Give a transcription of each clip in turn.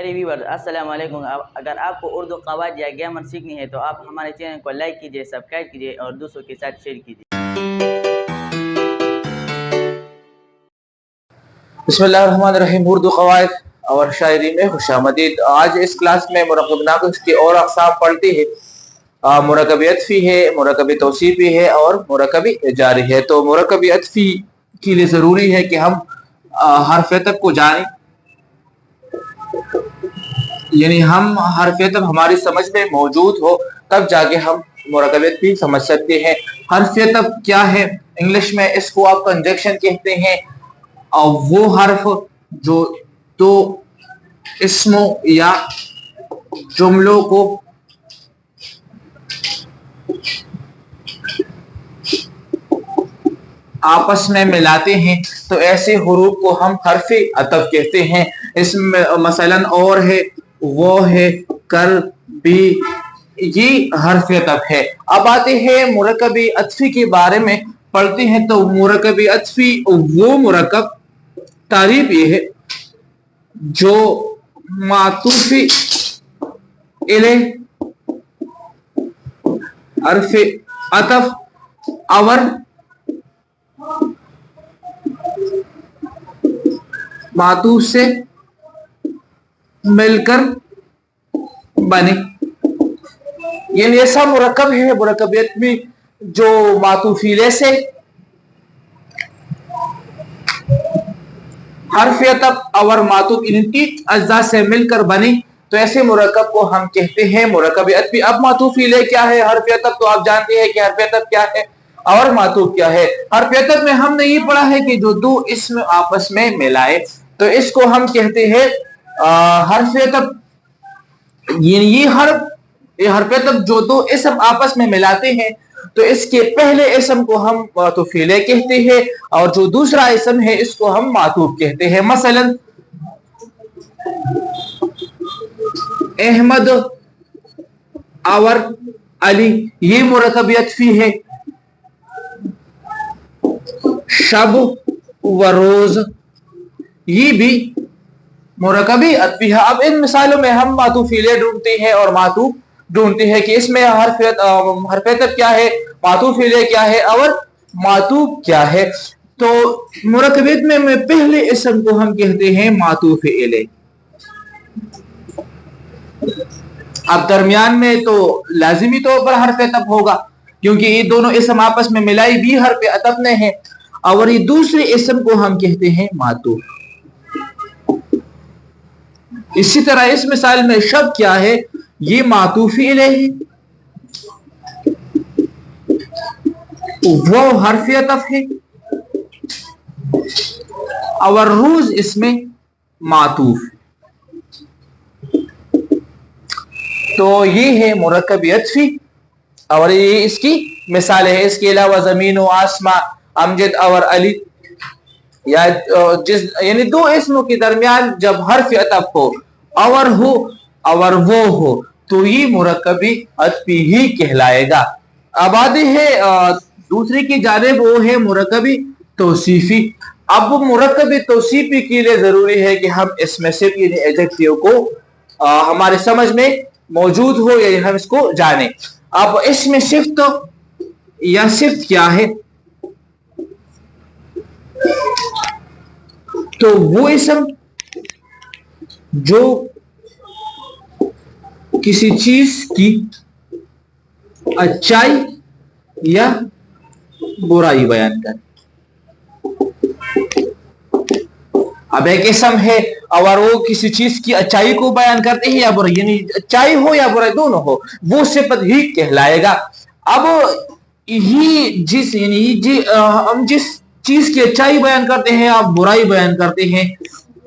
میرے व्यूअर्स अस्सलाम वालेकुम। अगर आपको उर्दू कवायद या ग्रामर सीखनी है तो आप हमारे चैनल को लाइक कीजिए, सब्सक्राइब कीजिए और दूसरों के साथ शेयर कीजिए। बिस्मिल्लाहिर्रहमानिर्रहीम। उर्दू कवायद और शायरी में खुशामदीद। आज इस क्लास में मुरक्कब नाक़िस की और अक़साम पढ़ती है। मुरक्कब अत्फ़ी है, मुरक्कब तौसीफ़ी है और मुरक्कब जारी है। तो मुरक्कब अत्फ़ी के लिए ज़रूरी है कि हम हर्फ़ अतफ़ को जानें, यानी हम हर्फ़ अतफ़ हमारी समझ में मौजूद हो तब जाके हम मुरक्कब अत्फ़ी समझ सकते हैं। हर्फ़ अतफ़ क्या है? इंग्लिश में इसको आप कंजक्शन कहते हैं। और वो हर्फ जो दो इस्मों या जुमलों को आपस में मिलाते हैं तो ऐसे हुरूफ को हम हर्फ़े अतफ़ कहते हैं। इसमें मसलन और है, वो है, कर, भी, ये हर्फ़ अतफ़ है। अब आते हैं मुरक्कब अत्फ़ी के बारे में पढ़ते हैं। तो मुरक्कब अत्फ़ी वो मुरक्कब तारीफ ये है जो मातूफ़ी इले हर्फ़ अतफ़ और मातूफ़ से मिलकर बने। यानी ऐसा मुरक्कब है मुरक्कब अत्फ़ी जो मातूफ़ीले से हर्फ़ अतफ़ और मातूफ़ इन तीन अज़्ज़ा से मिलकर बने तो ऐसे मुरक्कब को हम कहते हैं मुरक्कब अत्फ़ी। अब मातूफ़ीले क्या है? हर्फ़ अतफ़ तो आप जानते हैं कि हर्फ़ अतफ़ क्या है और मातूफ़ क्या है। हर्फ़ अतफ़ में हमने ये पढ़ा है कि जो दो इस्म आपस में मिलाए तो इसको हम कहते हैं हर्फ़ अतफ़। ये हर्फ़ अतफ़ जो दो इस्म आपस में मिलाते हैं तो इसके पहले इस्म को हम मातूफ़ीले कहते हैं और जो दूसरा इस्म है इसको हम मातूफ़ कहते हैं। मसलन अहमद और अली, ये मुरक्कब अत्फ़ी है। शब व रोज, ये भी मुरक्कब अत्फ़ी है। अब इन मिसालों में हम मातूफ़ीले ढूंढते हैं और मातूफ़ ढूंढते हैं कि इसमें हर्फ़ अतफ़ क्या है, मातूफ़ीले क्या है और मातूफ़ क्या है। तो मुरक्कब में पहले इस्म को हम कहते हैं मातूफ़ इले। अब दरमियान में तो लाजिमी तौर पर हर्फ़ अतफ़ होगा क्योंकि ये दोनों इस्म आपस में मिलाई भी हर्फ़ अतफ़ ने है और ये दूसरे इस्म को हम कहते हैं मातूफ़। इसी तरह इस मिसाल में शब क्या है? ये मातूफ़ इले है, वो हर्फ़ अतफ़ है और रोज इसमें मातूफ़। तो ये है मुरक्कब अत्फ़ी और ये इसकी मिसाल है। इसके अलावा ज़मीन व आसमां, अमजद और अली, या जिस यानी दो इस्मों के दरमियान जब हर्फ़ अतफ़ हो और वो हो तो ये मुरक्कब अत्फ़ी ही कहलाएगा। अब आते हैं दूसरी की जानिब, वो है मुरक्कब तौसीफ़ी। अब मुरक्कब तौसीफ़ी के लिए जरूरी है कि हम इसमें सिर्फ यानी एडजेक्टिव को हमारे समझ में मौजूद हो या हम इसको जाने। अब इसमें सिफ्त या सिफ्त क्या है? तो वो इस्म जो किसी चीज की अच्छाई या बुराई बयान करे। अब एक इस्म है और वो किसी चीज की अच्छाई को बयान करते हैं या बुराई, यानी अच्छाई हो या बुराई दोनों हो, वो सिफत ही कहलाएगा। अब ये जिस यानी हम जिस चीज की अच्छाई बयान करते हैं आप बुराई बयान करते हैं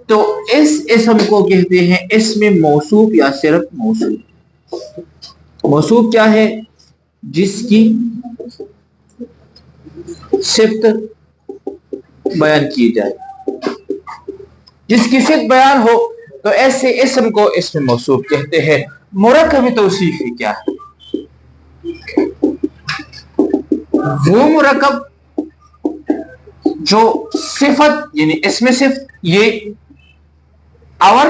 तो इस इस्म को कहते हैं इस्म मौसूफ या सिर्फ मौसूफ। मौसूफ क्या है? जिसकी सिफत बयान की जाए, जिसकी सिफत बयान हो तो ऐसे इस्म को इस्म मौसूफ कहते हैं। मुरक्कब तौसीफ़ी क्या है? वो मुरक्कब जो सिफत यानी इसमें सिर्फ ये और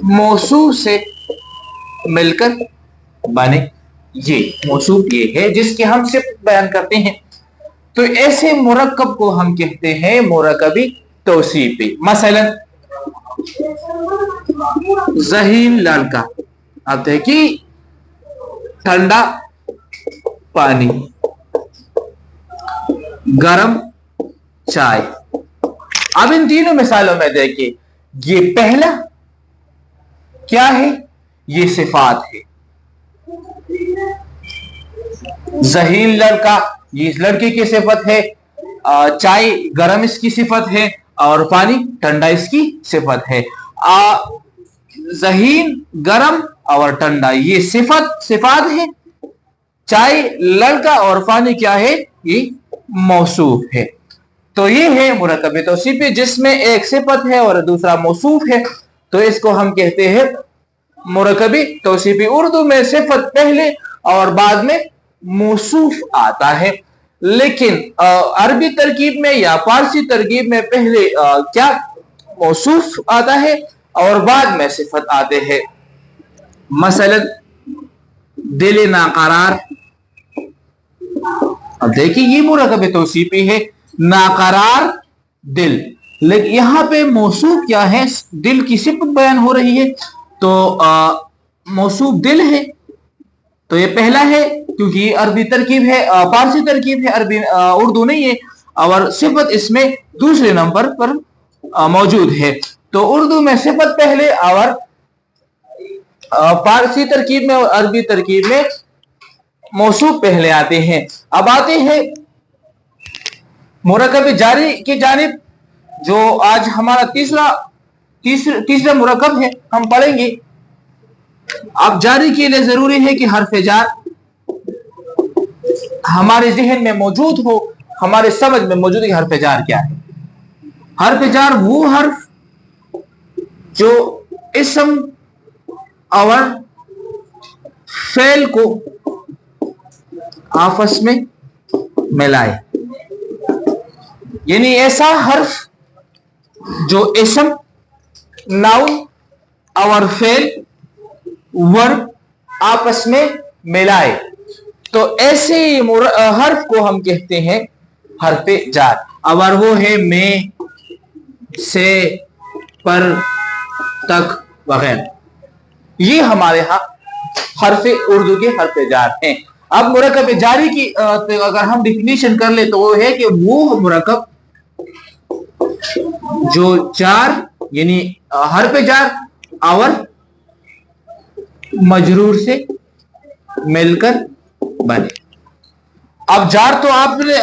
मौसूफ से मिलकर बने। ये मौसूफ ये है जिसके हम सिफत बयान करते हैं। तो ऐसे मुरक्कब को हम कहते हैं मुरक्कबी तौसीफी। मसलन ज़हीन लड़का, अब देखिए ठंडा पानी, गरम चाय। अब इन तीनों मिसालों में देखिए, ये पहला क्या है? ये सिफात है। ज़हीन लड़का ये इस लड़के की सिफत है, चाय गरम इसकी सिफत है, और पानी ठंडा इसकी सिफत है। ज़हीन, गरम और ठंडा ये सिफात है। चाय लड़का और पानी क्या है? ये मौसूफ है। तो ये है मुरक्कब तौसीफी जिसमें एक सिफत है और दूसरा मौसूफ है। तो इसको हम कहते हैं मुरक्कबी तौसीफी। उर्दू में सिफत पहले और बाद में मौसूफ आता है, लेकिन अरबी तरकीब में या फारसी तरकीब में पहले क्या मौसूफ आता है और बाद में सिफत आते हैं। मसलन दिल नाकरार, अब देखिए ये मुरक्कब तौसीफी है, नाकरार दिल, लेकिन यहाँ पे मौसूफ क्या है? दिल की सिफत बयान हो रही है, तो मौसूफ दिल है। तो ये पहला है क्योंकि अरबी तरकीब है, फारसी तरकीब है, अरबी उर्दू नहीं है, और सिफत इसमें दूसरे नंबर पर मौजूद है। तो उर्दू में सिफत पहले और फारसी तरकीब में और अरबी तरकीब में मौसूफ पहले आते हैं। अब आते हैं मुरक्कब जारी की जानिब, जो आज हमारा तीसरा मुरक्कब है, हम पढ़ेंगे। अब जारी के लिए जरूरी है कि हर्फ जार हमारे जहन में मौजूद हो, हमारे समझ में मौजूद है कि हर्फ जार क्या है। हर्फ जार वो हर्फ जो इसम और फेल को आपस में मिलाए, यानी ऐसा हर्फ जो इसम, नाउन और फेल, वर्ब आपस में मिलाए। तो ऐसे हर्फ को हम कहते हैं हर्फ जार। अगर वो है में, से, पर, तक वगैरह, ये हमारे यहाँ हर्फ उर्दू के हर्फ जार हैं। अब मुरक्कब जारी की अगर हम डिफिनीशन कर ले तो वो है कि वो मुरक्कब जो जार यानी हर्फ जार और मजरूर से मिलकर बने। अब जार तो आपने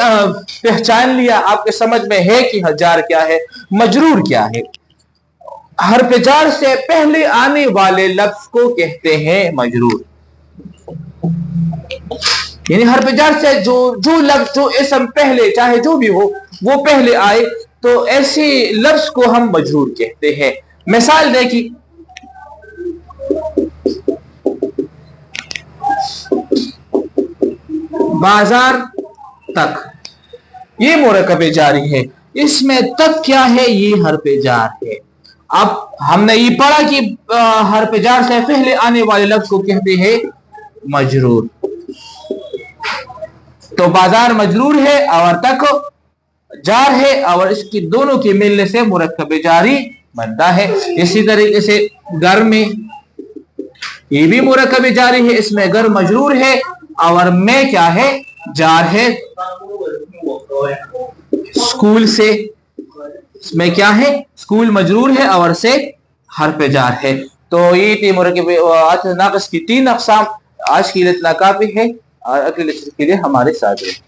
पहचान लिया, आपके समझ में है कि जार क्या है, मजरूर क्या है। हर्फ जार से पहले आने वाले लफ्ज को कहते हैं मजरूर, यानी हर्फ जार से जो लफ्ज, जो इसम पहले, चाहे जो भी हो, वो पहले आए, तो ऐसे लफ्ज को हम मजरूर कहते हैं। मिसाल देखिए, बाजार तक, ये मुरक्कब जारी है, इसमें तक क्या है? ये हर्फ जार है। अब हमने ये पढ़ा कि हर्फ जार से पहले आने वाले लफ्ज को कहते हैं मजरूर। तो बाजार मजरूर है और तक जार है, और इसकी दोनों के मिलने से मुरक्कब जारी बनता है। इसी तरीके से घर में, ये भी मुरक्कब जारी है, इसमें घर मजरूर है और में क्या है? जार है। स्कूल से, इसमें क्या है? स्कूल मजरूर है और से हर्फ जार है। तो ये थी मुरक्कब नाक़िस की 3 अक़साम। आज की लिए इतना काफी है, और अगले लेक्चर के लिए हमारे साथ रहिए।